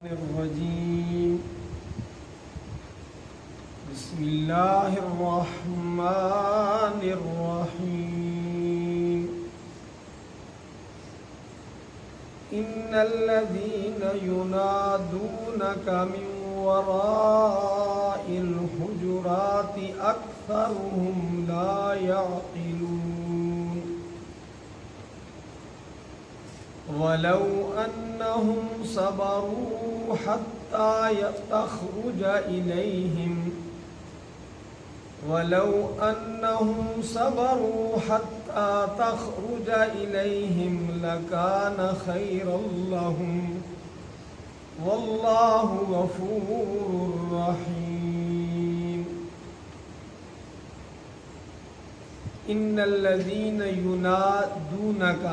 الرجيم بسم الله الرحمن الرحيم إن الذين ينادونك من وراء الحجرات أكثرهم لا يعقلون ولو أنهم صبروا حتى تخرج إليهم لكان خيرا لهم والله غفور رحيم إن الذين ينادونك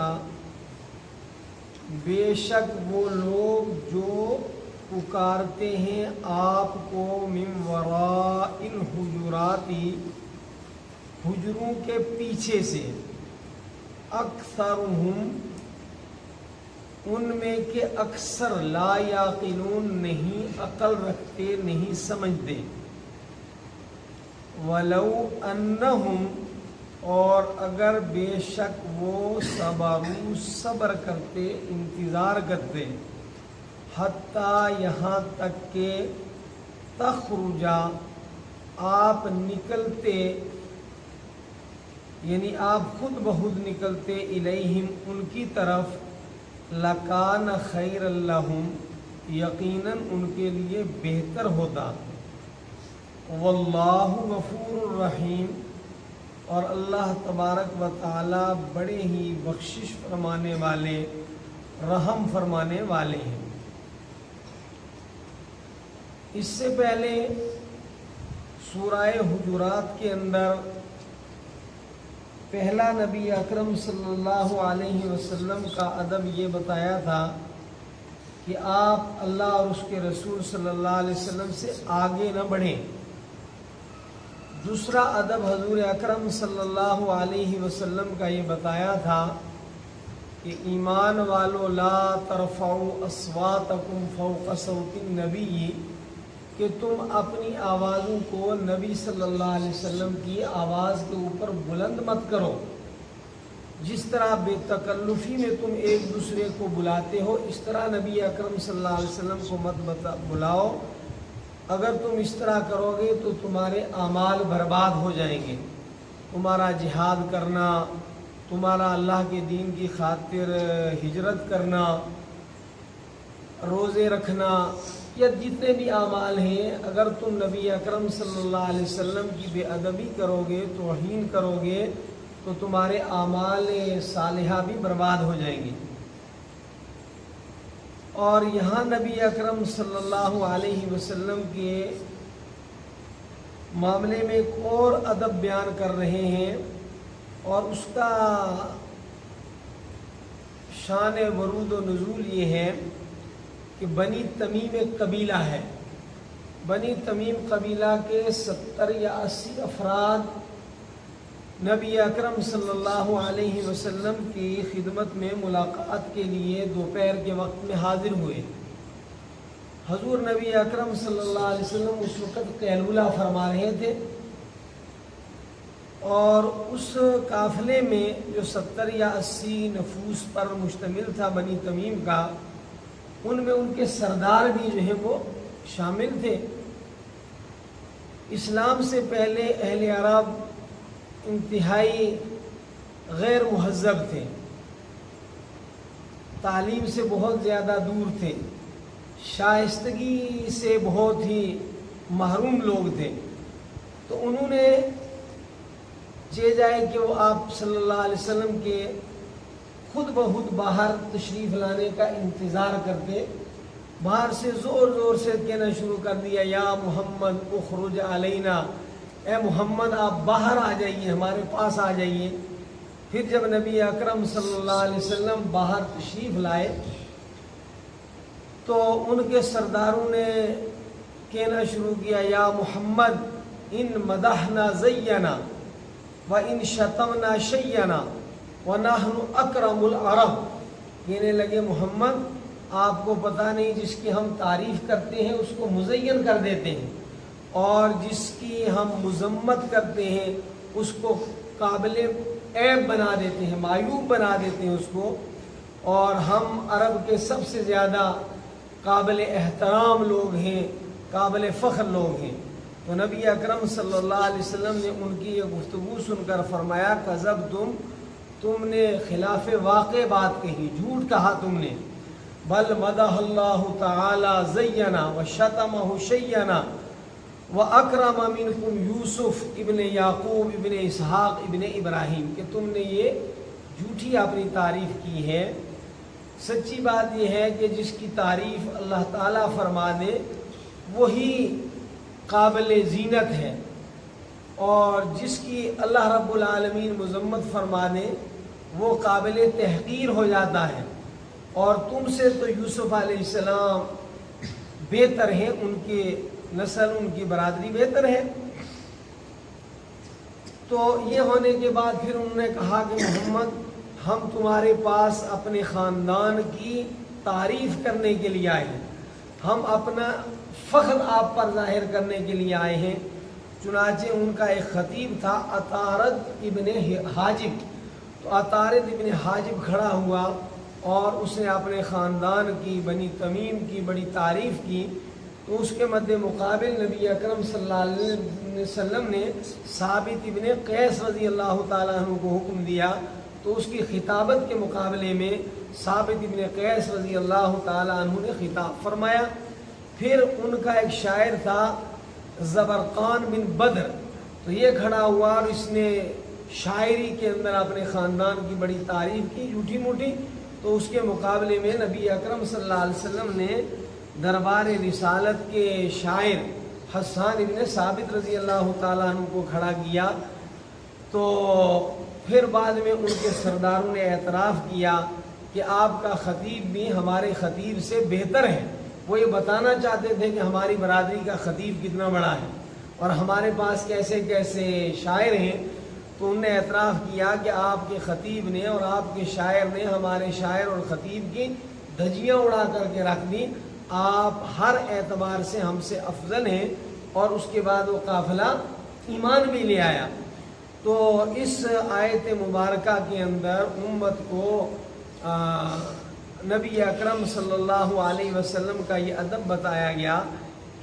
بے شک وہ لوگ جو پکارتے ہیں آپ کو من وراء الحجرات حجروں کے پیچھے سے اکثرہم ان میں کے اکثر لا یعقلون نہیں عقل رکھتے نہیں سمجھتے ولو انہم اور اگر بے شک وہ صبر کرتے انتظار کرتے حتیٰ یہاں تک کہ تخرجا آپ نکلتے یعنی آپ خود بخود نکلتے الیہم ان کی طرف لکان خیر لہم یقیناً ان کے لیے بہتر ہوتا واللہ غفور الرحیم اور اللہ تبارک و تعالی بڑے ہی بخشش فرمانے والے رحم فرمانے والے ہیں۔ اس سے پہلے سورہ حجرات کے اندر پہلا نبی اکرم صلی اللہ علیہ وسلم کا ادب یہ بتایا تھا کہ آپ اللہ اور اس کے رسول صلی اللہ علیہ وسلم سے آگے نہ بڑھیں۔ دوسرا ادب حضور اکرم صلی اللہ علیہ وسلم کا یہ بتایا تھا کہ ایمان والو لا ترفعوا اصواتکم فوق صوت النبی کہ تم اپنی آوازوں کو نبی صلی اللہ علیہ وسلم کی آواز کے اوپر بلند مت کرو، جس طرح بے تکلفی میں تم ایک دوسرے کو بلاتے ہو اس طرح نبی اکرم صلی اللہ علیہ وسلم کو مت بلاؤ۔ اگر تم اس طرح کرو گے تو تمہارے اعمال برباد ہو جائیں گے، تمہارا جہاد کرنا، تمہارا اللہ کے دین کی خاطر ہجرت کرنا، روزے رکھنا یا جتنے بھی اعمال ہیں، اگر تم نبی اکرم صلی اللہ علیہ وسلم کی بے ادبی کرو گے، توہین کرو گے تو تمہارے اعمال صالحہ بھی برباد ہو جائیں گے۔ اور یہاں نبی اکرم صلی اللہ علیہ وسلم کے معاملے میں ایک اور ادب بیان کر رہے ہیں اور اس کا شان ورود و نزول یہ ہے کہ بنی تمیم ایک قبیلہ ہے، بنی تمیم قبیلہ کے 70 یا 80 افراد نبی اکرم صلی اللہ علیہ وسلم کی خدمت میں ملاقات کے لیے دوپہر کے وقت میں حاضر ہوئے۔ حضور نبی اکرم صلی اللہ علیہ وسلم اس وقت قیلولہ فرما رہے تھے اور اس قافلے میں جو 70 یا 80 نفوس پر مشتمل تھا بنی تمیم کا، ان میں ان کے سردار بھی جو ہیں وہ شامل تھے۔ اسلام سے پہلے اہل عرب انتہائی غیر مہذب تھے، تعلیم سے بہت زیادہ دور تھے، شائستگی سے بہت ہی محروم لوگ تھے، تو انہوں نے جائے کہ وہ آپ صلی اللہ علیہ وسلم کے خود بخود باہر تشریف لانے کا انتظار کرتے، باہر سے زور زور سے کہنا شروع کر دیا یا محمد اخرج علینا، اے محمد آپ باہر آ جائیے، ہمارے پاس آ جائیے۔ پھر جب نبی اکرم صلی اللہ علیہ وسلم باہر تشریف لائے تو ان کے سرداروں نے کہنا شروع کیا یا محمد ان مدحنا زینا وَإِن شَتَمْنَا شَيَّنَا وَنَحْنُ أَكْرَمُ الْعَرَبِ، کہنے لگے محمد آپ کو پتہ نہیں جس کی ہم تعریف کرتے ہیں اس کو مزین کر دیتے ہیں، اور جس کی ہم مذمت کرتے ہیں اس کو قابل عیب بنا دیتے ہیں، معیوب بنا دیتے ہیں اس کو۔ اور ہم عرب کے سب سے زیادہ قابل احترام لوگ ہیں، قابل فخر لوگ ہیں۔ تو نبی اکرم صلی اللہ علیہ وسلم نے ان کی یہ گفتگو سن کر فرمایا کذبتم، تم نے خلاف واقع بات کہی، جھوٹ کہا تم نے۔ بل مدح اللہ تعالی زینا وشتمہ شینا واکرم منکم یوسف ابن یعقوب ابن اسحاق ابن ابراہیم، کہ تم نے یہ جھوٹی اپنی تعریف کی ہے۔ سچی بات یہ ہے کہ جس کی تعریف اللہ تعالیٰ فرما دے وہی قابل زینت ہے، اور جس کی اللہ رب العالمین مذمت فرما دے وہ قابل تحقیر ہو جاتا ہے۔ اور تم سے تو یوسف علیہ السلام بہتر ہیں، ان کی نسل، ان کی برادری بہتر ہے۔ تو یہ ہونے کے بعد پھر انہوں نے کہا کہ محمد، ہم تمہارے پاس اپنے خاندان کی تعریف کرنے کے لیے آئے ہیں، ہم اپنا فخر آپ پر ظاہر کرنے کے لیے آئے ہیں۔ چنانچہ ان کا ایک خطیب تھا عطارد ابن حاجب، تو عطارد ابن حاجب کھڑا ہوا اور اس نے اپنے خاندان کی، بنی تمیم کی بڑی تعریف کی۔ تو اس کے مد مقابل نبی اکرم صلی اللہ علیہ وسلم نے ثابت ابن قیس رضی اللہ تعالیٰ عنہ کو حکم دیا، تو اس کی خطابت کے مقابلے میں ثابت ابن قیس رضی اللہ تعالیٰ عنہ نے خطاب فرمایا۔ پھر ان کا ایک شاعر تھا زبرقان بن بدر، تو یہ کھڑا ہوا اور اس نے شاعری کے اندر اپنے خاندان کی بڑی تعریف کی جھوٹی موٹی۔ تو اس کے مقابلے میں نبی اکرم صلی اللہ علیہ وسلم نے دربار رسالت کے شاعر حسان ابن ثابت رضی اللہ تعالیٰ عنہ کو کھڑا کیا۔ تو پھر بعد میں ان کے سرداروں نے اعتراف کیا کہ آپ کا خطیب بھی ہمارے خطیب سے بہتر ہے۔ وہ یہ بتانا چاہتے تھے کہ ہماری برادری کا خطیب کتنا بڑا ہے اور ہمارے پاس کیسے کیسے شاعر ہیں۔ تو انہوں نے اعتراف کیا کہ آپ کے خطیب نے اور آپ کے شاعر نے ہمارے شاعر اور خطیب کی دھجیاں اڑا کر کے رکھ دی، آپ ہر اعتبار سے ہم سے افضل ہیں۔ اور اس کے بعد وہ قافلہ ایمان بھی لے آیا۔ تو اس آیت مبارکہ کے اندر امت کو نبی اکرم صلی اللہ علیہ وسلم کا یہ ادب بتایا گیا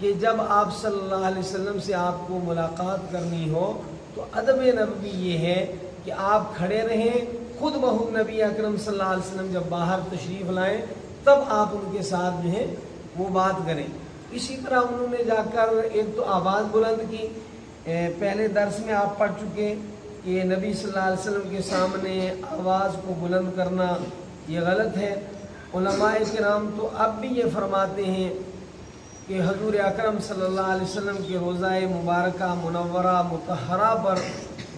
کہ جب آپ صلی اللہ علیہ وسلم سے آپ کو ملاقات کرنی ہو تو ادب نبوی یہ ہے کہ آپ کھڑے رہیں، خود بخود نبی اکرم صلی اللہ علیہ وسلم جب باہر تشریف لائیں تب آپ ان کے ساتھ جو ہے وہ بات کریں۔ اسی طرح انہوں نے جا کر ایک تو آواز بلند کی، پہلے درس میں آپ پڑھ چکے کہ نبی صلی اللہ علیہ وسلم کے سامنے آواز کو بلند کرنا یہ غلط ہے۔ علماء کرام تو اب بھی یہ فرماتے ہیں کہ حضور اکرم صلی اللہ علیہ وسلم کے روضہ مبارکہ منورہ مطہرہ پر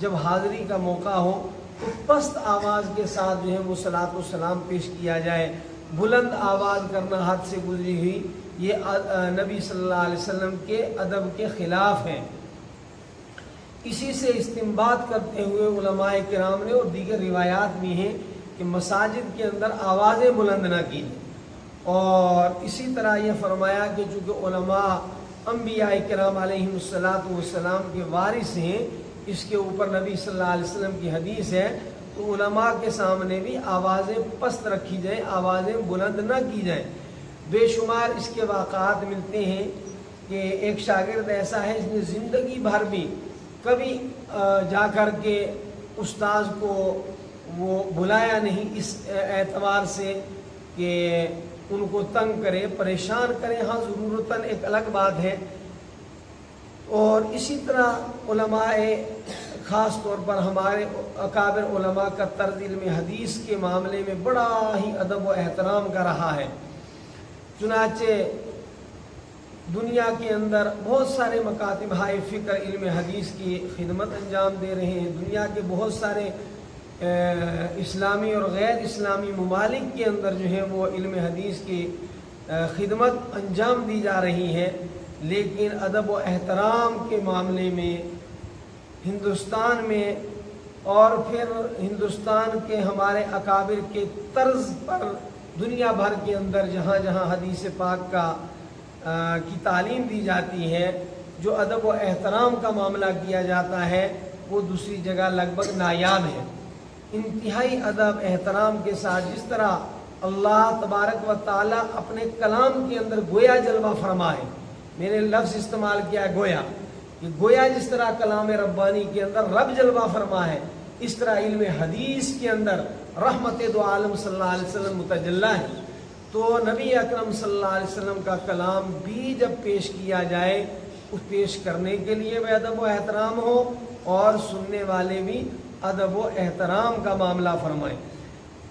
جب حاضری کا موقع ہو تو پست آواز کے ساتھ جو ہے وہ صلاۃ و سلام پیش کیا جائے۔ بلند آواز کرنا حد سے گزری ہوئی یہ نبی صلی اللہ علیہ وسلم کے ادب کے خلاف ہے۔ اسی سے استنباط کرتے ہوئے علماء کرام نے اور دیگر روایات بھی ہیں کہ مساجد کے اندر آوازیں بلند نہ کی۔ اور اسی طرح یہ فرمایا کہ چونکہ علماء انبیاء کرام علیہم السلام کے وارث ہیں، اس کے اوپر نبی صلی اللہ علیہ وسلم کی حدیث ہے، تو علماء کے سامنے بھی آوازیں پست رکھی جائیں، آوازیں بلند نہ کی جائیں۔ بے شمار اس کے واقعات ملتے ہیں کہ ایک شاگرد ایسا ہے جس نے زندگی بھر بھی کبھی جا کر کے استاذ کو وہ بلایا نہیں، اس اعتبار سے کہ ان کو تنگ کرے، پریشان کرے، ہاں ضرورتاً ایک الگ بات ہے۔ اور اسی طرح علماء خاص طور پر ہمارے اکابر علماء کا طرز علم حدیث کے معاملے میں بڑا ہی ادب و احترام کا رہا ہے۔ چنانچہ دنیا کے اندر بہت سارے مکاتب ہائے فکر علم حدیث کی خدمت انجام دے رہے ہیں، دنیا کے بہت سارے اسلامی اور غیر اسلامی ممالک کے اندر جو ہے وہ علم حدیث کی خدمت انجام دی جا رہی ہے، لیکن ادب و احترام کے معاملے میں ہندوستان میں اور پھر ہندوستان کے ہمارے اکابر کے طرز پر دنیا بھر کے اندر جہاں جہاں حدیث پاک کی تعلیم دی جاتی ہے، جو ادب و احترام کا معاملہ کیا جاتا ہے، وہ دوسری جگہ لگ بھگ نایاب ہے۔ انتہائی ادب احترام کے ساتھ جس طرح اللہ تبارک و تعالیٰ اپنے کلام کے اندر گویا جلوہ فرمائے، میں نے لفظ استعمال کیا گویا، کہ گویا جس طرح کلام ربانی کے اندر رب جلوہ فرما ہے، اس طرح علم حدیث کے اندر رحمت دو عالم صلی اللہ علیہ وسلم متجلی ہے۔ تو نبی اکرم صلی اللہ علیہ وسلم کا کلام بھی جب پیش کیا جائے، اس پیش کرنے کے لیے بھی ادب و احترام ہو اور سننے والے بھی ادب و احترام کا معاملہ فرمائیں۔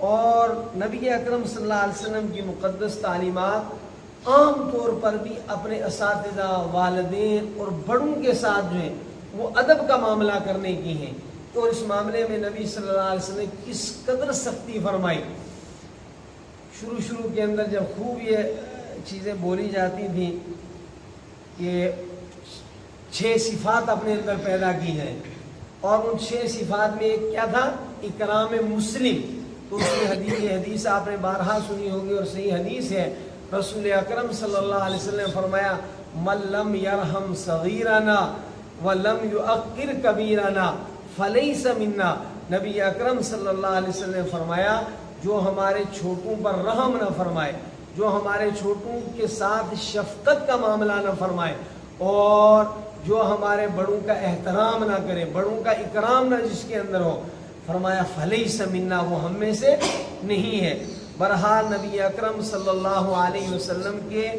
اور نبی اکرم صلی اللہ علیہ وسلم کی مقدس تعلیمات عام طور پر بھی اپنے اساتذہ، والدین اور بڑوں کے ساتھ جو ہیں وہ ادب کا معاملہ کرنے کی ہیں، اور اس معاملے میں نبی صلی اللہ علیہ وسلم نے کس قدر سختی فرمائی۔ شروع کے اندر جب خوب یہ چیزیں بولی جاتی تھیں کہ 6 صفات اپنے اندر پیدا کی ہیں، اور ان 6 صفات میں ایک کیا تھا؟ اکرام مسلم۔ تو اس میں حدیث آپ نے بارہا سنی ہوگی اور صحیح حدیث ہے، رسول اکرم صلی اللہ علیہ وسلم نے فرمایا من لم یرحم صغیرنا ولم یؤقر کبیرنا فلیس منا۔ نبی اکرم صلی اللہ علیہ وسلم نے فرمایا جو ہمارے چھوٹوں پر رحم نہ فرمائے، جو ہمارے چھوٹوں کے ساتھ شفقت کا معاملہ نہ فرمائے، اور جو ہمارے بڑوں کا احترام نہ کرے، بڑوں کا اکرام نہ جس کے اندر ہو، فرمایا فلیس منا، وہ ہم میں سے نہیں ہے۔ بہرحال نبی اکرم صلی اللہ علیہ وسلم کے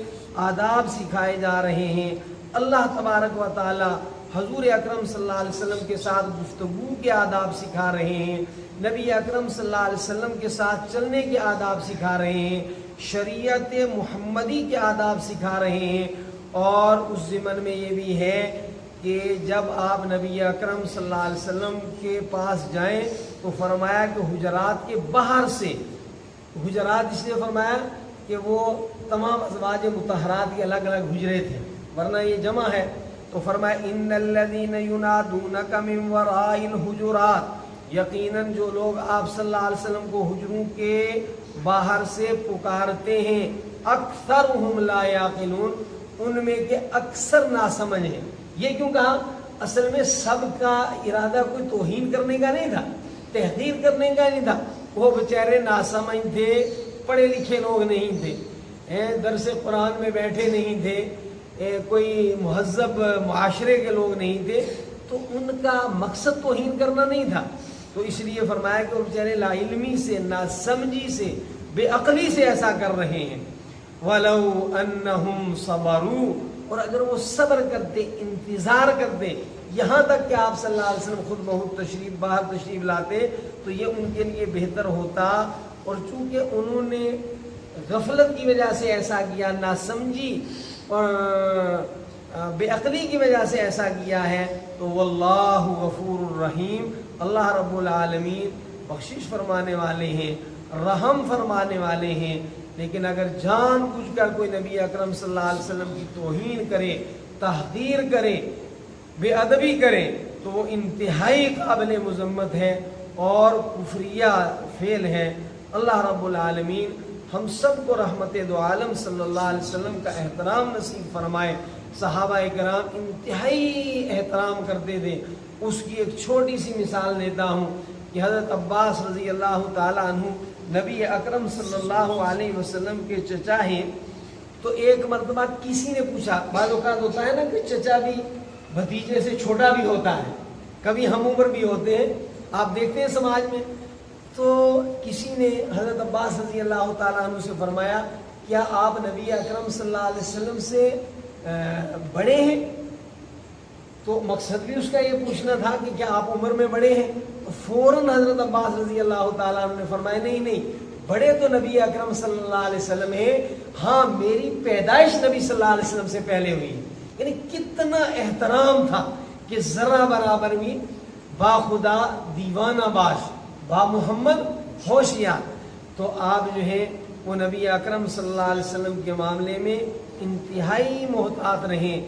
آداب سکھائے جا رہے ہیں۔ اللہ تبارک و تعالی حضور اکرم صلی اللہ علیہ وسلم کے ساتھ گفتگو کے آداب سکھا رہے ہیں، نبی اکرم صلی اللہ علیہ وسلم کے ساتھ چلنے کے آداب سکھا رہے ہیں، شریعت محمدی کے آداب سکھا رہے ہیں۔ اور اس ضمن میں یہ بھی ہے کہ جب آپ نبی اکرم صلی اللہ علیہ وسلم کے پاس جائیں تو فرمایا کہ حجرات کے باہر سے، حجرات اس لیے فرمایا کہ وہ تمام ازواج مطہرات کے الگ الگ حجرے تھے، ورنہ یہ جمع ہے۔ تو فرمایا ان الذین ینادونک من وراء الحجرات، یقیناً جو لوگ آپ صلی اللہ علیہ وسلم کو حجروں کے باہر سے پکارتے ہیں، اکثرہم لا یعقلون، ان میں کے اکثر ناسمجھ ہیں۔ یہ کیوں کہا؟ اصل میں سب کا ارادہ کوئی توہین کرنے کا نہیں تھا، تحقیر کرنے کا نہیں تھا، وہ بیچارے ناسمجھ تھے، پڑھے لکھے لوگ نہیں تھے، درس قرآن میں بیٹھے نہیں تھے، کوئی مہذب معاشرے کے لوگ نہیں تھے، تو ان کا مقصد توہین کرنا نہیں تھا۔ تو اس لیے فرمایا کہ وہ بیچارے لا علمی سے، ناسمجھی سے، بے عقلی سے ایسا کر رہے ہیں۔ وَلَوْ أَنَّهُمْ صَبَرُوا، اور اگر وہ صبر کرتے، انتظار کرتے، یہاں تک کہ آپ صلی اللہ علیہ وسلم خود بخود باہر تشریف لاتے، تو یہ ان کے لیے بہتر ہوتا۔ اور چونکہ انہوں نے غفلت کی وجہ سے ایسا کیا، ناسمجھی اور بے عقلی کی وجہ سے ایسا کیا ہے، تو واللہ غفور الرحیم، اللہ رب العالمین بخشش فرمانے والے ہیں، رحم فرمانے والے ہیں۔ لیکن اگر جان بوجھ کر کوئی نبی اکرم صلی اللہ علیہ وسلم کی توہین کرے، تحقیر کرے، بے ادبی کرے، تو وہ انتہائی قابل مذمت ہے اور کفریہ فعل ہے۔ اللہ رب العالمین ہم سب کو رحمت دو عالم صلی اللہ علیہ وسلم کا احترام نصیب فرمائے۔ صحابہ کرام انتہائی احترام کرتے تھے۔ اس کی ایک چھوٹی سی مثال دیتا ہوں کہ حضرت عباس رضی اللہ تعالیٰ عنہ نبی اکرم صلی اللہ علیہ وسلم کے چچا ہیں۔ تو ایک مرتبہ کسی نے پوچھا، بعض اوقات ہوتا ہے نا کہ چچا بھی بھتیجے سے چھوٹا بھی ہوتا ہے، کبھی ہم عمر بھی ہوتے ہیں، آپ دیکھتے ہیں سماج میں۔ تو کسی نے حضرت عباس رضی اللہ تعالیٰ عنہ سے فرمایا کیا آپ نبی اکرم صلی اللہ علیہ وسلم سے بڑے ہیں؟ تو مقصد بھی اس کا یہ پوچھنا تھا کہ کیا آپ عمر میں بڑے ہیں؟ تو فوراً حضرت عباس رضی اللہ تعالیٰ عنہ نے فرمایا نہیں، بڑے تو نبی اکرم صلی اللہ علیہ وسلم ہیں، ہاں میری پیدائش نبی صلی اللہ علیہ وسلم سے پہلے ہوئی ہے۔ یعنی کتنا احترام تھا کہ ذرا برابر بھی با خدا دیوانہ باش، با محمد ہوشیار۔ تو آپ جو ہے وہ نبی اکرم صلی اللہ علیہ وسلم کے معاملے میں انتہائی محتاط رہیں،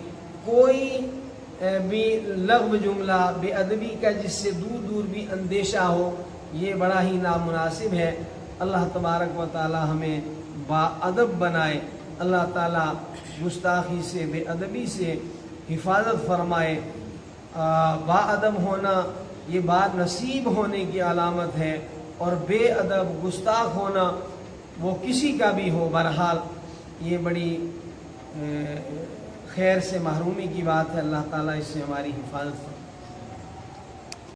کوئی بھی لغو جملہ بے ادبی کا جس سے دور دور بھی اندیشہ ہو، یہ بڑا ہی نامناسب ہے۔ اللہ تبارک و تعالی ہمیں باادب بنائے، اللہ تعالی گستاخی سے، بے ادبی سے حفاظت فرمائے۔ باادب ہونا یہ بات نصیب ہونے کی علامت ہے، اور بے ادب گستاخ ہونا وہ کسی کا بھی ہو، بہرحال یہ بڑی خیر سے محرومی کی بات ہے۔ اللہ تعالیٰ اس سے ہماری حفاظت فرمائے۔